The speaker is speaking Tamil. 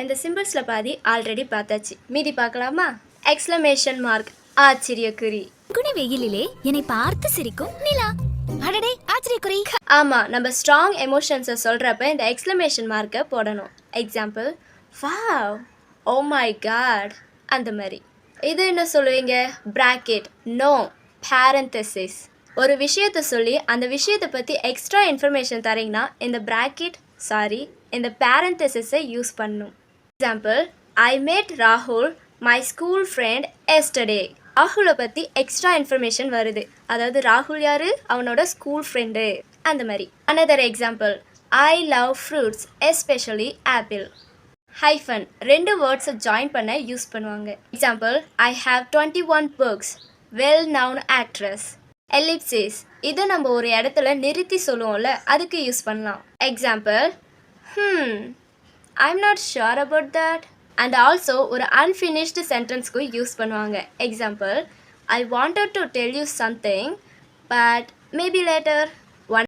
இந்த சிம்பிள்ஸில் பாதி ஆல்ரெடி பார்த்தாச்சு, மீதி பார்க்கலாமா? Exclamation mark, ஆச்சரியக்குறி. குனி வெயிலிலே என்னை பார்த்து சிரிக்கும் நிலா. அடடே ஆச்சரியக்குறி. ஆமாம், நம்ம ஸ்ட்ராங் எமோஷன்ஸை சொல்கிறப்ப இந்த எக்ஸ்க்ளமேஷன் மார்க்கை போடணும். Example, wow, oh my God, அந்த மாதிரி. இது என்ன சொல்லுவீங்க? Bracket, no, parenthesis. ஒரு விஷயத்தை சொல்லி அந்த விஷயத்தை பற்றி எக்ஸ்ட்ரா இன்ஃபர்மேஷன் தரீங்கன்னா இந்த பேரந்தசிஸை யூஸ் பண்ணணும். எக்ஸாம்பிள், ஐ மேட் ராகுல் மை ஸ்கூல் ஃப்ரெண்ட் எஸ்டர்டே. ராகுலை பற்றி எக்ஸ்ட்ரா இன்ஃபர்மேஷன் வருது, அதாவது ராகுல் யார்? அவனோட ஸ்கூல் ஃப்ரெண்டு, அந்த மாதிரி. Another example, I love fruits especially apple. Hyphen 2 வேர்ட்ஸை ஜாயின் பண்ண யூஸ் பண்ணுவாங்க. Example, I have 21 books, well known actress. Ellipsis, இதை நம்ம ஒரு இடத்துல நிறுத்தி சொல்லுவோம்ல, அதுக்கு யூஸ் பண்ணலாம். Example, I'm not sure about that. And also ஒரு அன்ஃபினிஷ்டு சென்டென்ஸ்க்கு யூஸ் பண்ணுவாங்க. Example, I wanted to tell you something but maybe later.